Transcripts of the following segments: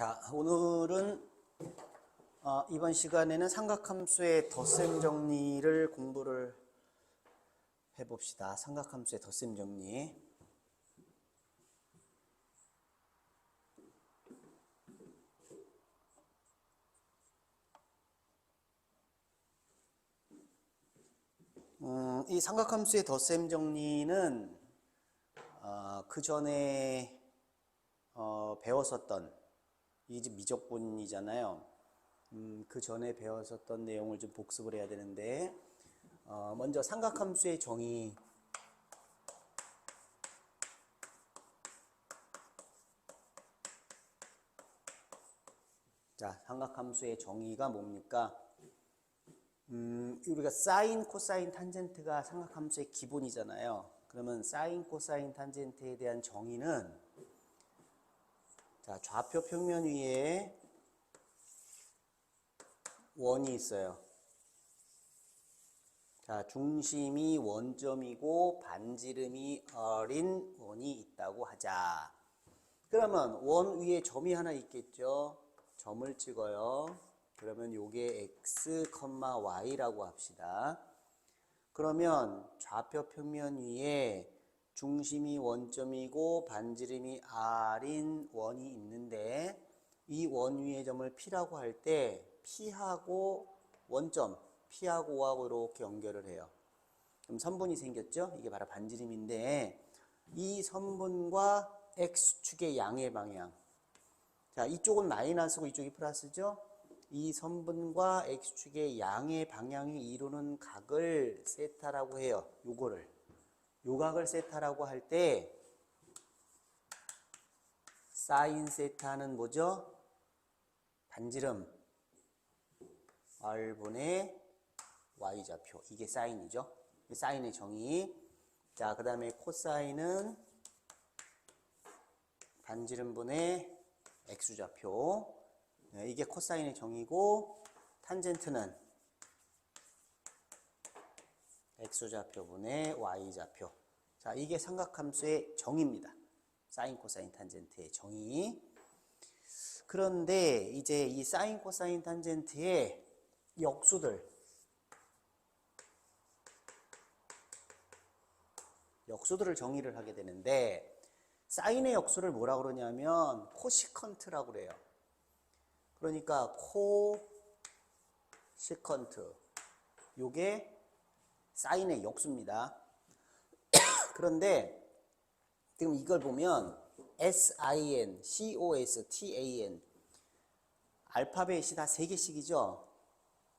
자, 오늘은 이번 시간에는 삼각함수의 덧셈 정리를 공부를 해봅시다. 삼각함수의 덧셈 정리. 이 삼각함수의 덧셈 정리는 그 전에 배웠었던 이게 지금 미적분이잖아요. 그 전에 배웠었던 내용을 좀 복습을 해야 되는데 먼저 삼각함수의 정의. 자, 삼각함수의 정의가 뭡니까? 우리가 사인, 코사인, 탄젠트가 삼각함수의 기본이잖아요. 그러면 사인, 코사인, 탄젠트에 대한 정의는 자, 좌표 평면 위에 원이 있어요. 자, 중심이 원점이고 반지름이 R인 원이 있다고 하자. 그러면 원 위에 점이 하나 있겠죠. 점을 찍어요. 그러면 요게 x, y라고 합시다. 그러면 좌표 평면 위에 중심이 원점이고 반지름이 R인 원이 있는데 이 원 위의 점을 P라고 할 때 P하고 원점, P하고 O하고 이렇게 연결을 해요. 그럼 선분이 생겼죠? 이게 바로 반지름인데 이 선분과 X축의 양의 방향. 자, 이쪽은 마이너스고 이쪽이 플러스죠? 이 선분과 X축의 양의 방향이 이루는 각을 세타라고 해요. 요거를. 요 각을 세타라고 할 때 사인 세타는 뭐죠? 반지름 R분의 Y좌표. 이게 사인이죠. 사인의 정의. 자, 그 다음에 코사인은 반지름분의 X좌표. 이게 코사인의 정의고 탄젠트는 X좌표분의 Y좌표. 자, 이게 삼각함수의 정의입니다. 사인, 코사인, 탄젠트의 정의. 그런데 이제 이 사인, 코사인, 탄젠트의 역수들을 정의를 하게 되는데 사인의 역수를 뭐라고 그러냐면 코시컨트라고 그래요. 그러니까 코시컨트. 요게 사인의 역수입니다. 그런데 지금 이걸 보면 sin, cos, tan 알파벳이 다 3개씩이죠.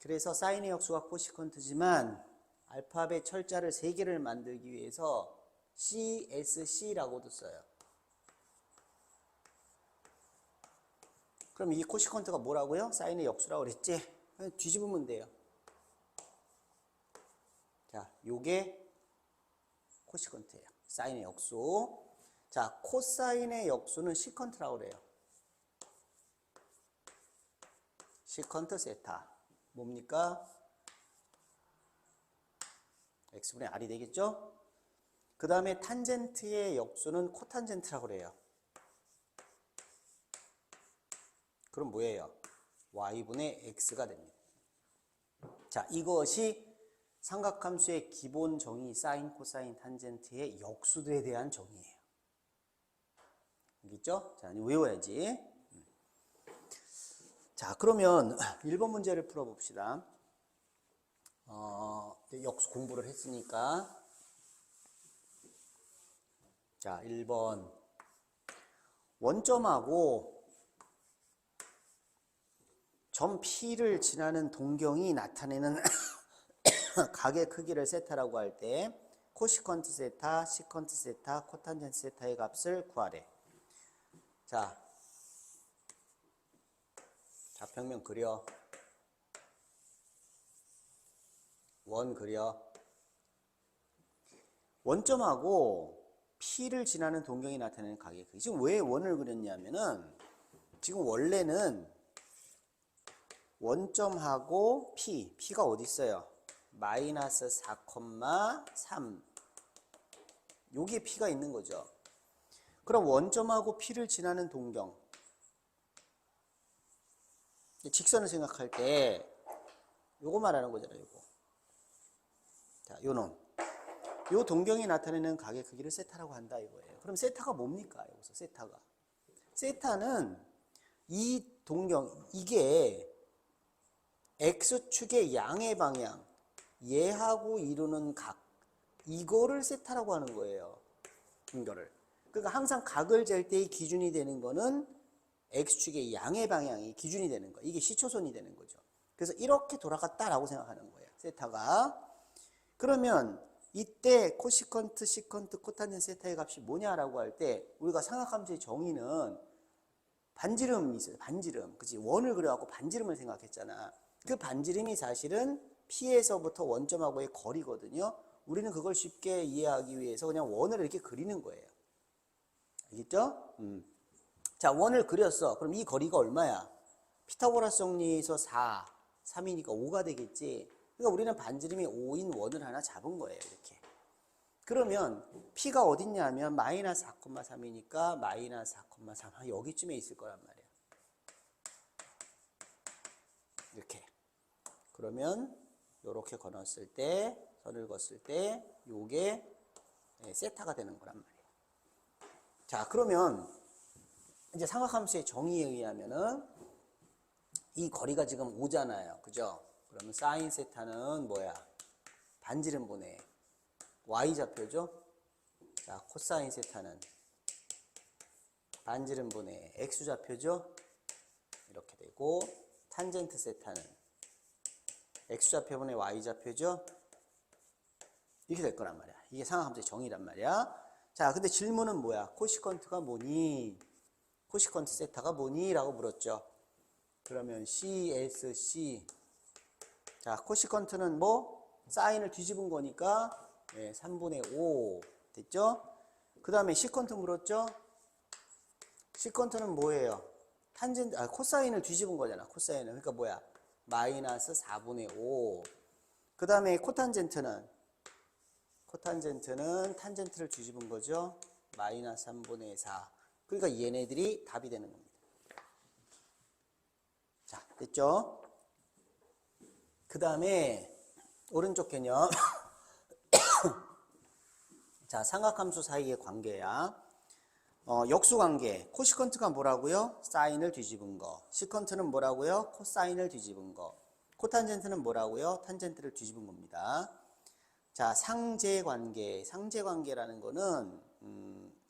그래서 사인의 역수가 코시컨트지만 알파벳 철자를 3개를 만들기 위해서 CSC라고도 써요. 그럼 이 코시컨트가 뭐라고요? 사인의 역수라고 그랬지? 뒤집으면 돼요. 자, 요게 코시컨트예요. 사인의 역수. 자, 코사인의 역수는 시컨트라고 그래요. 시컨트 세타. 뭡니까? x분의 r이 되겠죠? 그 다음에 탄젠트의 역수는 코탄젠트라고 그래요. 그럼 뭐예요? y분의 x가 됩니다. 자, 이것이 삼각함수의 기본 정의 사인, 코사인, 탄젠트의 역수들에 대한 정의예요. 알겠죠? 자, 외워야지. 자, 그러면 1번 문제를 풀어봅시다. 역수 공부를 했으니까. 자, 1번. 원점하고 점 P를 지나는 동경이 나타내는 각의 크기를 세타라고 할 때 코시컨트 세타, 시컨트 세타, 코탄젠트 세타의 값을 구하래. 자, 좌평면 그려. 원 그려. 원점하고 P를 지나는 동경이 나타내는 각의 크기. 지금 왜 원을 그렸냐면은 지금 원래는 원점하고 P가 어디 있어요? 마이너스 4,3 여기에 P가 있는 거죠. 그럼 원점하고 P를 지나는 동경 직선을 생각할 때 요거 말하는 거잖아요. 요거. 자, 요 동경이 나타내는 각의 크기를 세타라고 한다 이거예요. 그럼 세타가 뭡니까? 여기서 세타가. 세타는 이 동경, 이게 X축의 양의 방향, 얘하고 이루는 각, 이거를 세타라고 하는 거예요. 이거를. 그러니까 항상 각을 잴 때의 기준이 되는 거는 X축의 양의 방향이 기준이 되는 거예요. 이게 시초선이 되는 거죠. 그래서 이렇게 돌아갔다라고 생각하는 거예요. 세타가. 그러면 이때 코시컨트, 시컨트, 코탄젠트, 세타의 값이 뭐냐라고 할 때 우리가 삼각함수의 정의는 반지름이 있어요. 반지름. 그치? 원을 그려갖고 반지름을 생각했잖아. 그 반지름이 사실은 P에서부터 원점하고의 거리거든요. 우리는 그걸 쉽게 이해하기 위해서 그냥 원을 이렇게 그리는 거예요. 알겠죠? 자, 원을 그렸어. 그럼 이 거리가 얼마야? 피타고라스 정리에서 4, 3이니까 5가 되겠지. 그러니까 우리는 반지름이 5인 원을 하나 잡은 거예요. 이렇게. 그러면 P가 어딨냐 하면 마이너스 4,3이니까 마이너스 4,3 여기쯤에 있을 거란 말이야. 이렇게. 그러면 요렇게 건었을 때, 선을 그었을 때 요게 세타가 되는 거란 말이에요. 자, 그러면 이제 삼각함수의 정의에 의하면은 이 거리가 지금 5잖아요. 그죠? 그러면 사인 세타는 뭐야? 반지름분의 y좌표죠? 자, 코사인 세타는 반지름분의 x좌표죠? 이렇게 되고, 탄젠트 세타는 x좌표분의 y좌표죠? 이렇게 될 거란 말이야. 이게 삼각함수의 정의란 말이야. 자, 근데 질문은 뭐야? 코시컨트가 뭐니? 코시컨트 세타가 뭐니? 라고 물었죠. 그러면 CSC. 자, 코시컨트는 뭐? 사인을 뒤집은 거니까 3분의 5 됐죠? 그 다음에 시컨트 물었죠? 시컨트는 뭐예요? 탄젠트, 코사인을 뒤집은 거잖아. 코사인은. 그러니까 뭐야? 마이너스 4분의 5. 그 다음에 코탄젠트는 탄젠트를 뒤집은 거죠. 마이너스 3분의 4. 그러니까 얘네들이 답이 되는 겁니다. 자, 됐죠? 그 다음에 오른쪽 개념. 자, 삼각함수 사이의 관계야. 역수관계. 코시컨트가 뭐라고요? 사인을 뒤집은 거. 시컨트는 뭐라고요? 코사인을 뒤집은 거. 코탄젠트는 뭐라고요? 탄젠트를 뒤집은 겁니다. 자, 상제관계. 상제관계라는 거는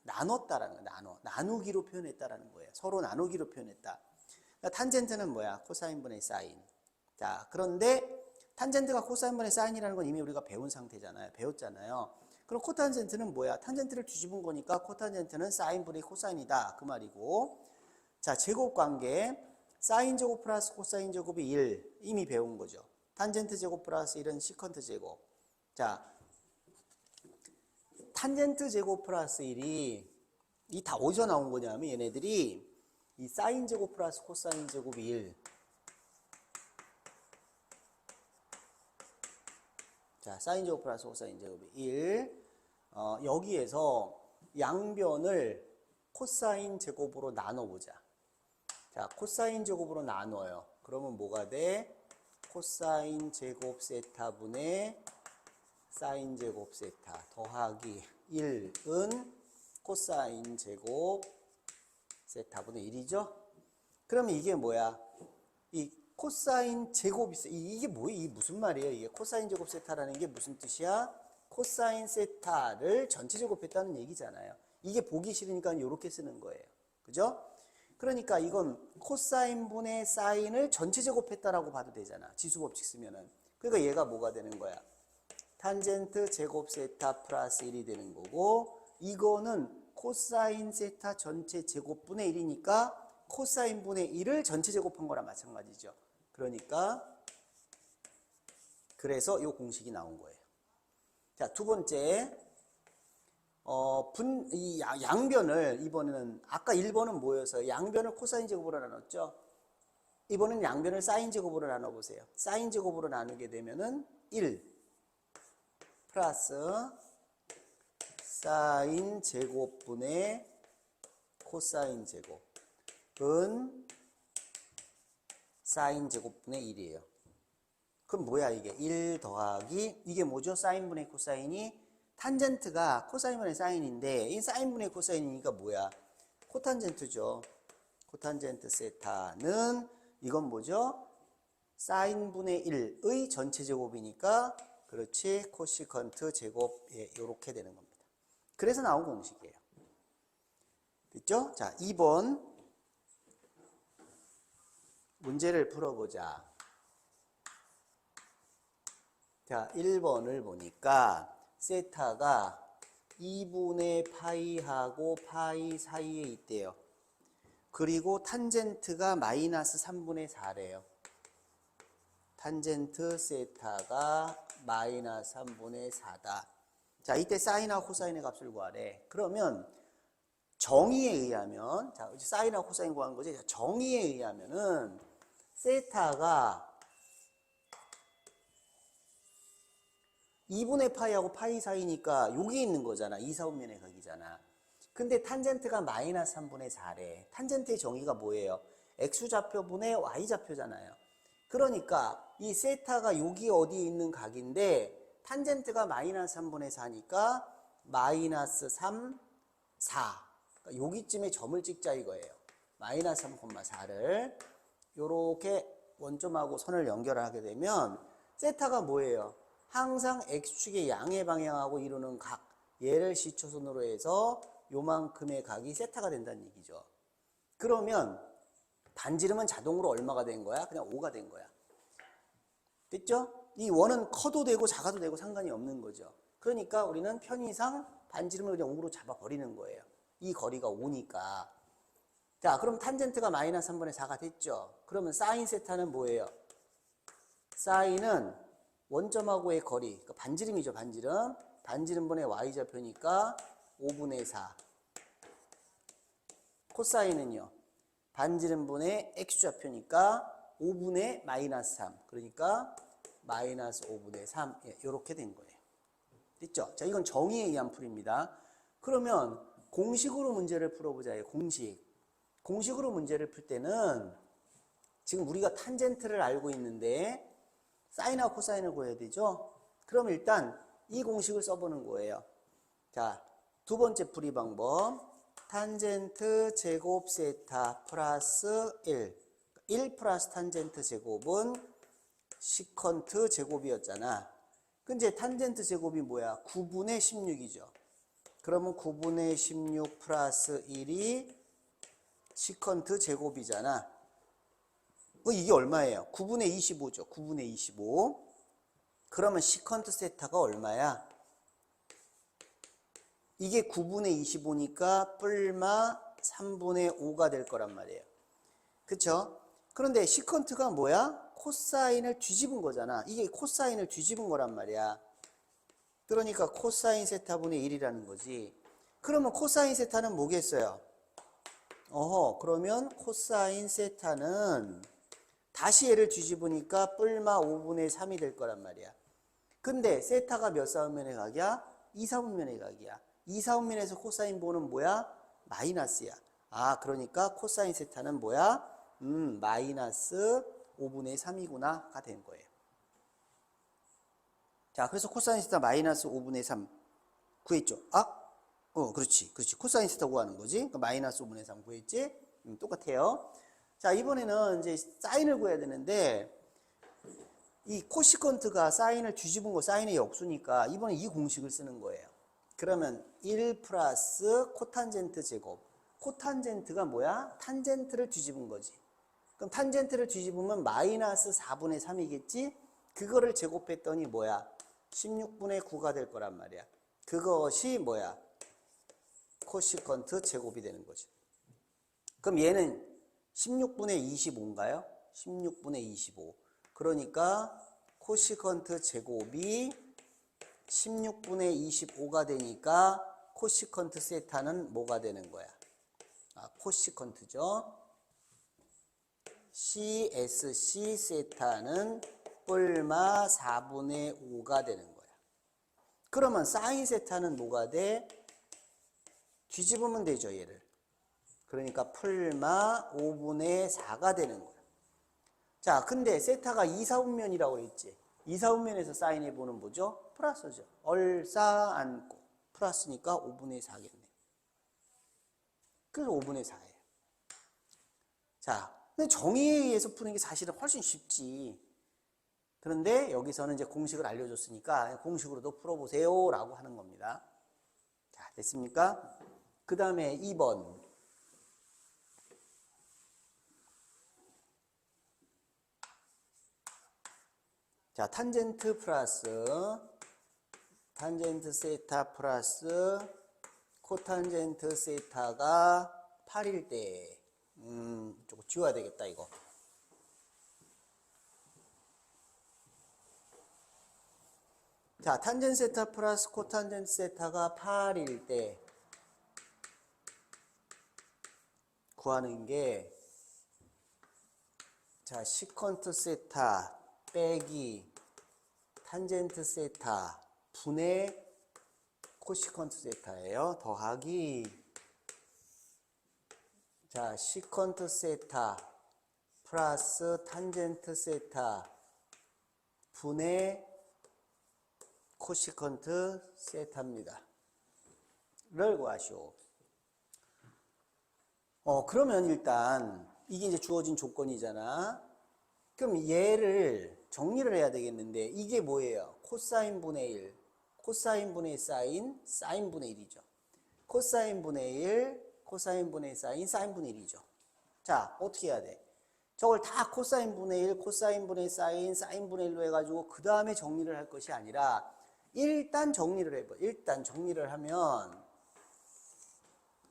나눴다라는 거예요. 나누기로 표현했다라는 거예요. 서로 나누기로 표현했다. 그러니까 탄젠트는 뭐야? 코사인분의 사인. 자, 그런데 탄젠트가 코사인분의 사인이라는 건 이미 우리가 배운 상태잖아요. 배웠잖아요. 그럼 코탄젠트는 뭐야? 탄젠트를 뒤집은 거니까 코탄젠트는 사인분의 코사인이다. 그 말이고. 자, 제곱관계. 사인 제곱 플러스 코사인 제곱이 1. 이미 배운 거죠. 탄젠트 제곱 플러스 1은 시컨트 제곱. 자, 탄젠트 제곱 플러스 1이 이 다 어디서 나온 거냐면 얘네들이 이 사인 제곱 플러스 코사인 제곱이 1. 자, 사인 제곱 플러스 코사인 제곱이 1. 여기에서 양변을 코사인 제곱으로 나눠보자. 자, 코사인 제곱으로 나눠요. 그러면 뭐가 돼? 코사인 제곱 세타분의 사인 제곱 세타 더하기 1은 코사인 제곱 세타분의 1이죠? 그러면 이게 뭐야? 이 코사인 제곱이 있어. 이게 뭐예요? 이게 무슨 말이에요? 이게 코사인 제곱 세타라는 게 무슨 뜻이야? 코사인 세타를 전체 제곱했다는 얘기잖아요. 이게 보기 싫으니까 이렇게 쓰는 거예요. 그죠? 그러니까 이건 코사인분의 사인을 전체 제곱했다라고 봐도 되잖아. 지수법칙 쓰면은. 그러니까 얘가 뭐가 되는 거야? 탄젠트 제곱 세타 플러스 1이 되는 거고, 이거는 코사인 세타 전체 제곱분의 1이니까 코사인분의 1을 전체 제곱한 거랑 마찬가지죠. 그러니까 그래서 이 공식이 나온 거예요. 자, 두 번째, 이 양변을 이번에는 아까 1번은 뭐였어요? 양변을 코사인 제곱으로 나눴죠. 이번엔 양변을 사인 제곱으로 나눠보세요. 사인 제곱으로 나누게 되면은 1 플러스 사인 제곱분의 코사인 제곱은 사인 제곱분의 1이에요. 그럼 뭐야 이게? 1 더하기 이게 뭐죠? 사인분의 코사인이 탄젠트가 코사인분의 사인인데 이 사인분의 코사인이니까 뭐야? 코탄젠트죠. 코탄젠트 세타는 이건 뭐죠? 사인분의 1의 전체 제곱이니까 그렇지 코시컨트 제곱 이렇게 되는 겁니다. 그래서 나온 공식이에요. 됐죠? 자 2번 문제를 풀어보자. 자 1번을 보니까 세타가 2분의 파이하고 파이 사이에 있대요. 그리고 탄젠트가 마이너스 3분의 4래요. 탄젠트 세타가 마이너스 3분의 4다. 자, 이때 사인하고 코사인의 값을 구하래. 그러면 정의에 의하면, 자, 사인하고 코사인 구하는 거지. 정의에 의하면은 세타가 2분의 파이하고 파이 사이니까 여기 있는 거잖아. 2, 4분면의 각이잖아. 근데 탄젠트가 마이너스 3분의 4래. 탄젠트의 정의가 뭐예요? X좌표분의 Y좌표잖아요. 그러니까 이 세타가 여기 어디에 있는 각인데 탄젠트가 마이너스 3분의 4니까 마이너스 3, 4. 그러니까 여기쯤에 점을 찍자 이거예요. 마이너스 3,4를 요렇게 원점하고 선을 연결하게 되면 세타가 뭐예요? 항상 X축의 양의 방향하고 이루는 각, 얘를 시초선으로 해서 요만큼의 각이 세타가 된다는 얘기죠. 그러면 반지름은 자동으로 얼마가 된 거야? 그냥 5가 된 거야. 됐죠? 이 원은 커도 되고 작아도 되고 상관이 없는 거죠. 그러니까 우리는 편의상 반지름을 그냥 5로 잡아버리는 거예요. 이 거리가 5니까. 자, 그럼 탄젠트가 마이너스 3분의 4가 됐죠? 그러면 사인 세타는 뭐예요? 사인은 원점하고의 거리, 그러니까 반지름이죠, 반지름. 반지름분의 y좌표니까 5분의 4. 코사인은요? 반지름분의 x좌표니까 5분의 마이너스 3. 그러니까 마이너스 5분의 3. 이렇게 된 거예요. 됐죠? 자, 이건 정의에 의한 풀입니다. 그러면 공식으로 문제를 풀어보자요. 공식으로 문제를 풀 때는 지금 우리가 탄젠트를 알고 있는데 사인하고 코사인을 구해야 되죠? 그럼 일단 이 공식을 써보는 거예요. 자, 두 번째 풀이 방법. 탄젠트 제곱 세타 플러스 1. 1 플러스 탄젠트 제곱은 시컨트 제곱이었잖아. 근데 탄젠트 제곱이 뭐야? 9분의 16이죠. 그러면 9분의 16 플러스 1이 시컨트 제곱이잖아. 이게 얼마예요? 9분의 25죠. 9분의 25. 그러면 시컨트 세타가 얼마야? 이게 9분의 25니까 뿔마 3분의 5가 될 거란 말이에요. 그쵸? 그런데 시컨트가 뭐야? 코사인을 뒤집은 거잖아. 이게 코사인을 뒤집은 거란 말이야. 그러니까 코사인 세타분의 1이라는 거지. 그러면 코사인 세타는 뭐겠어요? 그러면 코사인 세타는 다시 얘를 뒤집으니까 뿔마 5분의 3이 될 거란 말이야. 근데 세타가 몇 사분면의 각이야? 2, 4분면의 각이야. 2, 4분면에서 코사인 보는 뭐야? 마이너스야. 아, 그러니까 코사인 세타는 뭐야? 마이너스 5분의 3이구나가 된 거예요. 자, 그래서 코사인 세타 마이너스 5분의 3 구했죠. 그렇지. 코사인 세타 구하는 거지. 그러니까 마이너스 5분의 3 구했지? 똑같아요. 자, 이번에는 이제 사인을 구해야 되는데, 이 코시컨트가 사인을 뒤집은 거 사인의 역수니까 이번에 이 공식을 쓰는 거예요. 그러면 1 플러스 코탄젠트 제곱. 코탄젠트가 뭐야? 탄젠트를 뒤집은 거지. 그럼 탄젠트를 뒤집으면 마이너스 4분의 3이겠지? 그거를 제곱했더니 뭐야? 16분의 9가 될 거란 말이야. 그것이 뭐야? 코시컨트 제곱이 되는 거죠. 그럼 얘는 16분의 25인가요? 16분의 25. 그러니까 코시컨트 제곱이 16분의 25가 되니까 코시컨트 세타는 뭐가 되는 거야? 코시컨트죠. CSC 세타는 뿔마 4분의 5가 되는 거야. 그러면 사인 세타는 뭐가 돼? 뒤집으면 되죠, 얘를. 그러니까 풀마 5분의 4가 되는 거야. 자, 근데 세타가 2, 4분면이라고 그랬지. 2, 4분면에서 사인해보는 뭐죠? 플러스죠. 얼싸안고. 플러스니까 5분의 4겠네. 그래서 5분의 4예요. 자, 근데 정의에 의해서 푸는 게 사실은 훨씬 쉽지. 그런데 여기서는 이제 공식을 알려줬으니까 공식으로도 풀어보세요 라고 하는 겁니다. 자, 됐습니까? 그 다음에 2번. 자, 탄젠트 플러스 탄젠트 세타 플러스 코탄젠트 세타가 8일 때 조금 지워야 되겠다 이거. 자, 탄젠트 세타 플러스 코탄젠트 세타가 8일 때 구하는 게, 자, 시컨트 세타 빼기 탄젠트 세타 분의 코시컨트 세타예요. 더하기, 자, 시컨트 세타 플러스 탄젠트 세타 분의 코시컨트 세타입니다. 를 구하시오. 그러면 일단 이게 이제 주어진 조건이잖아. 그럼 얘를 정리를 해야 되겠는데 이게 뭐예요? 코사인 분의 1, 코사인 분의 사인, 사인 분의 1이죠. 코사인 분의 1, 코사인 분의 사인, 사인 분의 1이죠. 자, 어떻게 해야 돼? 저걸 다 코사인 분의 1, 코사인 분의 사인, 사인 분의 1로 해가지고 그 다음에 정리를 할 것이 아니라 일단 정리를 해봐. 일단 정리를 하면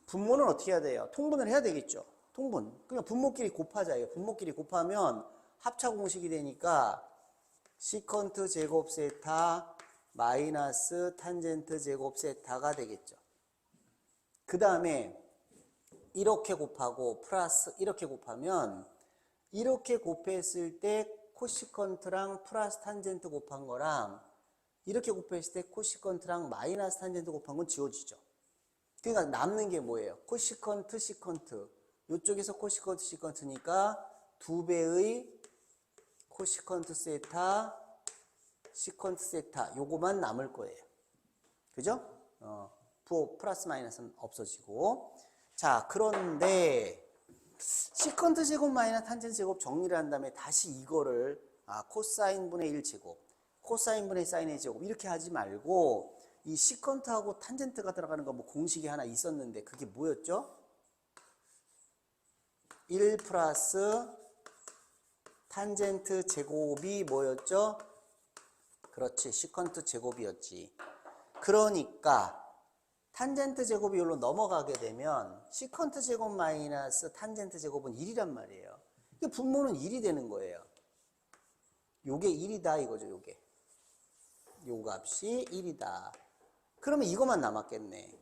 분모는 어떻게 해야 돼요? 통분을 해야 되겠죠. 통분. 그냥 분모끼리 곱하자예요. 분모끼리 곱하면 합차 공식이 되니까 시컨트 제곱 세타 마이너스 탄젠트 제곱 세타가 되겠죠. 그 다음에 이렇게 곱하고 플러스 이렇게 곱하면 이렇게 곱했을 때 코시컨트랑 플러스 탄젠트 곱한 거랑 이렇게 곱했을 때 코시컨트랑 마이너스 탄젠트 곱한 건 지워지죠. 그러니까 남는 게 뭐예요? 코시컨트, 시컨트. 이쪽에서 코시컨트, 시컨트니까 2배의 코시컨트 세타, 시컨트 세타 요거만 남을 거예요. 그죠? 부호 플러스 마이너스는 없어지고. 자, 그런데 시컨트 제곱 마이너스 탄젠트 제곱 정리를 한 다음에 다시 이거를 코사인 분의 1 제곱, 코사인 분의 사인의 제곱 이렇게 하지 말고 이 시컨트하고 탄젠트가 들어가는 거 뭐 공식이 하나 있었는데 그게 뭐였죠? 1 플러스 탄젠트 제곱이 뭐였죠? 그렇지, 시컨트 제곱이었지. 그러니까 탄젠트 제곱이 여기로 넘어가게 되면 시컨트 제곱 마이너스 탄젠트 제곱은 1이란 말이에요. 분모는 1이 되는 거예요. 요게 1이다 이거죠. 요게 요 값이 1이다. 그러면 이것만 남았겠네.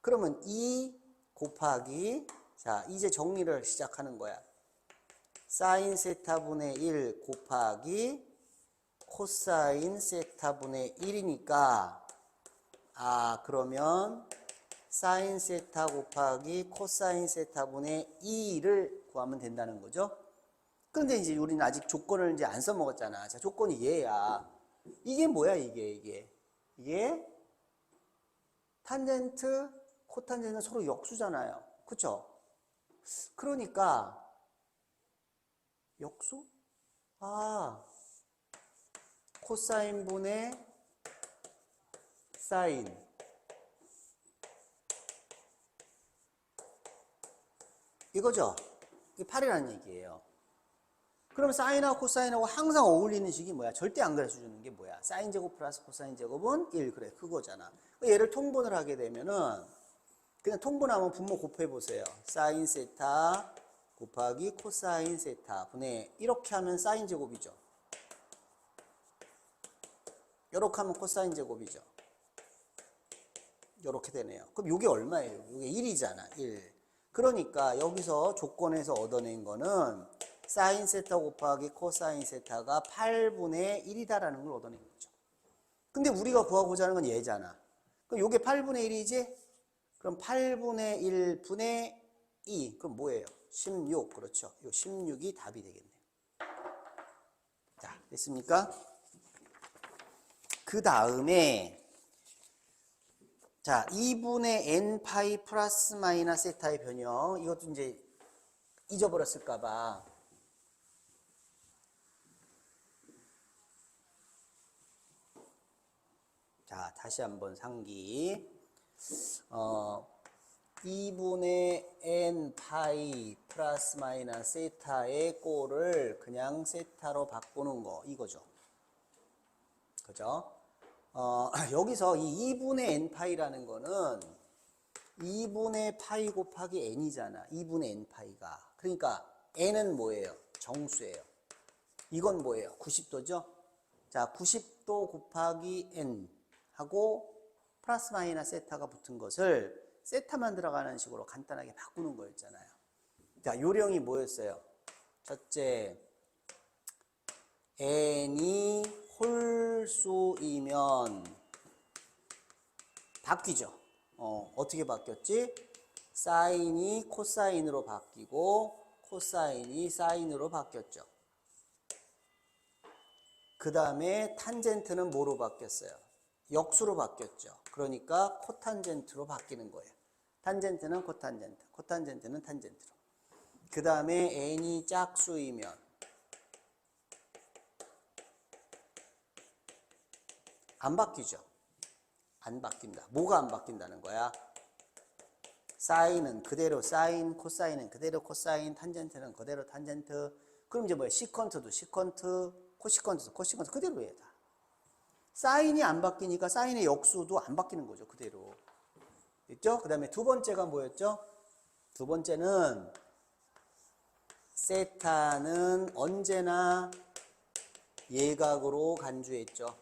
그러면 2 곱하기, 자, 이제 정리를 시작하는 거야. 사인 세타분의 1 곱하기 코사인 세타분의 1이니까 그러면 사인 세타 곱하기 코사인 세타분의 2를 구하면 된다는 거죠. 그런데 이제 우리는 아직 조건을 이제 안 써먹었잖아. 자, 조건이 얘야. 이게 뭐야, 이게 탄젠트, 코탄젠트는 서로 역수잖아요. 그쵸? 그러니까 역수? 코사인 분의 사인 이거죠? 이게 8이라는 얘기예요. 그럼 사인하고 코사인하고 항상 어울리는 식이 뭐야? 절대 안 가르쳐주는 게 뭐야? 사인 제곱 플러스 코사인 제곱은 1. 그래, 그거잖아. 얘를 통분을 하게 되면은 그냥 통분하면 분모 곱해보세요. 사인 세타 곱하기 코사인 세타 분의 이렇게 하면 사인 제곱이죠. 이렇게 하면 코사인 제곱이죠. 이렇게 되네요. 그럼 이게 얼마예요? 이게 1이잖아. 1. 그러니까 여기서 조건에서 얻어낸 거는 사인 세타 곱하기 코사인 세타가 8분의 1이다라는 걸 얻어낸 거죠. 근데 우리가 구하고자 하는 건 얘잖아. 그럼 이게 8분의 1이지? 그럼 8분의 1분의 2. 그럼 뭐예요? 16. 그렇죠. 이 16이 답이 되겠네요. 자, 됐습니까? 그 다음에 자, 2분의 n 파이 플러스 마이너스 세타의 변형. 이것도 이제 잊어버렸을까봐. 자, 다시 한번 상기. 2분의 n 파이 플러스 마이너스 세타의 꼴을 그냥 세타로 바꾸는 거, 이거죠. 그죠? 여기서 이 2분의 n 파이라는 거는 2분의 파이 곱하기 n이잖아. 2분의 n 파이가. 그러니까 n은 뭐예요? 정수예요. 이건 뭐예요? 90도죠? 자, 90도 곱하기 n 하고 플러스 마이너스 세타가 붙은 것을 세타만 들어가는 식으로 간단하게 바꾸는 거였잖아요. 자, 요령이 뭐였어요? 첫째, n이 홀수이면 바뀌죠. 어떻게 바뀌었지? 사인이 코사인으로 바뀌고 코사인이 사인으로 바뀌었죠. 그 다음에 탄젠트는 뭐로 바뀌었어요? 역수로 바뀌었죠. 그러니까 코탄젠트로 바뀌는 거예요. 탄젠트는 코탄젠트, 코탄젠트는 탄젠트로. 그 다음에 n이 짝수이면 안 바뀌죠. 안 바뀐다. 뭐가 안 바뀐다는 거야? 사인은 그대로 사인, 코사인은 그대로 코사인, 탄젠트는 그대로 탄젠트. 그럼 이제 뭐야? 시컨트도 시컨트, 코시컨트도 코시컨트 그대로 해야 돼. 사인이 안 바뀌니까 사인의 역수도 안 바뀌는 거죠. 그대로. 됐죠? 그 다음에 두 번째가 뭐였죠? 두 번째는 세타는 언제나 예각으로 간주했죠.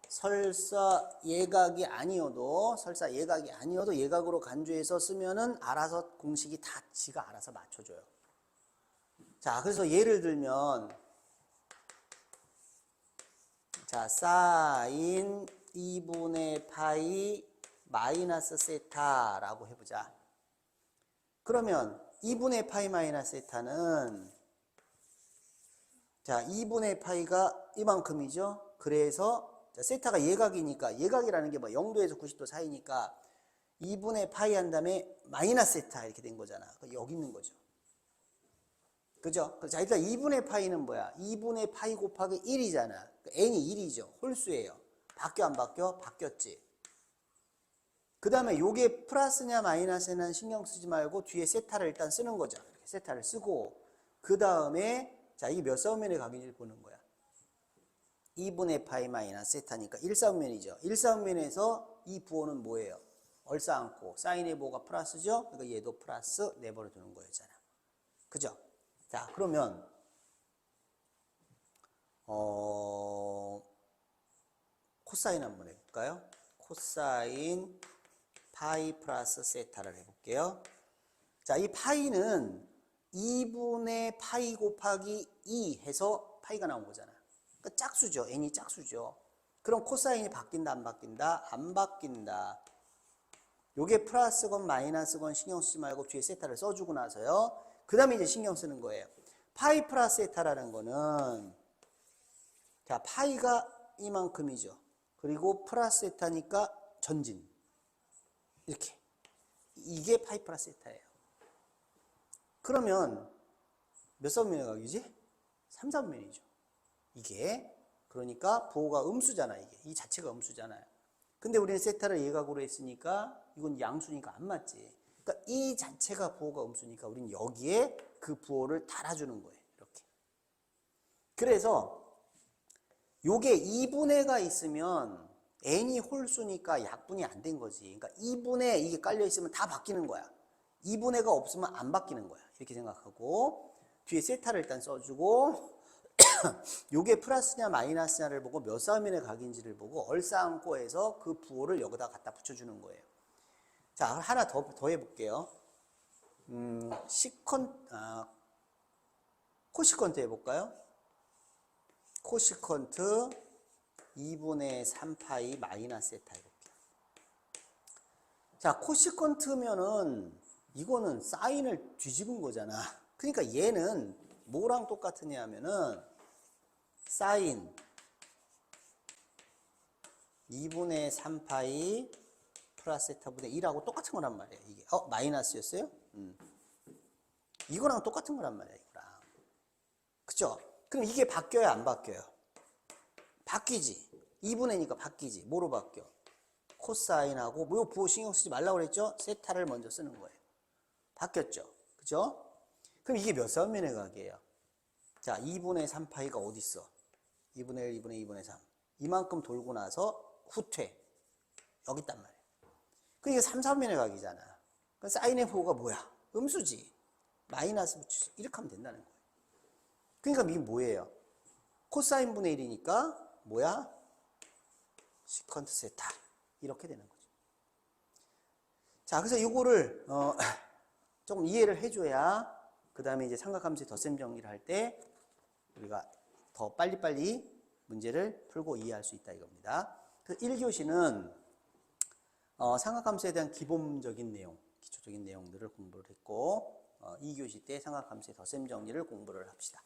설사 예각이 아니어도 예각으로 간주해서 쓰면은 알아서 공식이 다 지가 알아서 맞춰줘요. 자, 그래서 예를 들면 자, 사인 2분의 파이 마이너스 세타라고 해보자. 그러면 2분의 파이 마이너스 세타는 자, 2분의 파이가 이만큼이죠. 그래서 자, 세타가 예각이니까 예각이라는 게 뭐 0도에서 90도 사이니까 2분의 파이 한 다음에 마이너스 세타 이렇게 된 거잖아. 여기 있는 거죠. 그죠? 자, 일단 2분의 파이는 뭐야? 2분의 파이 곱하기 1이잖아. n이 1이죠. 홀수예요. 바뀌어 안 바뀌어? 바뀌었지. 그 다음에 요게 플러스냐 마이너스냐는 신경 쓰지 말고 뒤에 세타를 일단 쓰는 거죠. 이렇게 세타를 쓰고 그 다음에 자, 이게 몇 사분면의 각인지를 보는 거야. 2분의 파이 마이너스 세타니까 1사분면이죠. 1사분면에서 이 부호는 뭐예요? 얼싸안고 사인의 부호가 플러스죠. 그러니까 얘도 플러스 내버려 두는 거였잖아. 그죠? 자, 그러면 코사인 한번 해볼까요? 코사인 파이 플러스 세타를 해볼게요. 자, 이 파이는 2분의 파이 곱하기 2 해서 파이가 나온 거잖아. 그러니까 짝수죠. n이 짝수죠. 그럼 코사인이 바뀐다 안 바뀐다? 안 바뀐다. 요게 플러스건 마이너스건 신경 쓰지 말고 뒤에 세타를 써주고 나서요. 그 다음에 이제 신경 쓰는 거예요. 파이 플러스 세타라는 거는 자, 파이가 이만큼이죠. 그리고 플러스 세타니까 전진. 이렇게. 이게 파이 플러스 세타예요. 그러면 몇 사분면의 각이지? 3사분면이죠. 이게. 그러니까 부호가 음수잖아, 이게. 이 자체가 음수잖아요. 근데 우리는 세타를 예각으로 했으니까 이건 양수니까 안 맞지. 그러니까 이 자체가 부호가 음수니까 우리는 여기에 그 부호를 달아주는 거예요. 이렇게. 그래서 요게 2분의가 있으면 n이 홀수니까 약분이 안 된 거지. 그러니까 2분의 이게 깔려 있으면 다 바뀌는 거야. 2분의가 없으면 안 바뀌는 거야. 이렇게 생각하고 뒤에 세타를 일단 써주고 요게 플러스냐 마이너스냐를 보고 몇 사분면의 각인지를 보고 얼싸안고 해서 그 부호를 여기다 갖다 붙여주는 거예요. 자, 하나 더 해볼게요. 코시컨트 해볼까요? 코시컨트 2분의 3파이 마이너스 세타 해볼게요. 자, 코시컨트면은 이거는 사인을 뒤집은 거잖아. 그러니까 얘는 뭐랑 똑같으냐 하면은 사인 2분의 3파이 플러스 세타분의 1하고 똑같은 거란 말이에요. 이게 마이너스였어요? 이거랑 똑같은 거란 말이에요. 이거랑. 그죠? 그럼 이게 바뀌어요? 안 바뀌어요? 바뀌지. 2분의니까 바뀌지. 뭐로 바뀌어? 코사인하고 뭐 부호 신경 쓰지 말라고 그랬죠? 세타를 먼저 쓰는 거예요. 바뀌었죠? 그죠? 그럼 이게 몇 사분면의 각이에요? 자, 2분의 3파이가 어디 있어? 2분의 1, 2분의 2분의 3. 이만큼 돌고 나서 후퇴. 여기 있단 말이에요. 그러니까 3, 4분면의 각이잖아. 그럼 사인의 부호가 뭐야? 음수지. 마이너스 붙여서 이렇게 하면 된다는 거예요. 그러니까 이게 뭐예요? 코사인 분의 1이니까 뭐야? 시컨트 세타. 이렇게 되는 거죠. 자, 그래서 이거를 조금 이해를 해줘야 그 다음에 이제 삼각함수의 덧셈 정리를 할 때 우리가 더 빨리빨리 문제를 풀고 이해할 수 있다 이겁니다. 그래서 1교시는 삼각함수에 대한 기본적인 내용, 기초적인 내용들을 공부를 했고 2교시 때 삼각함수의 덧셈 정리를 공부를 합시다.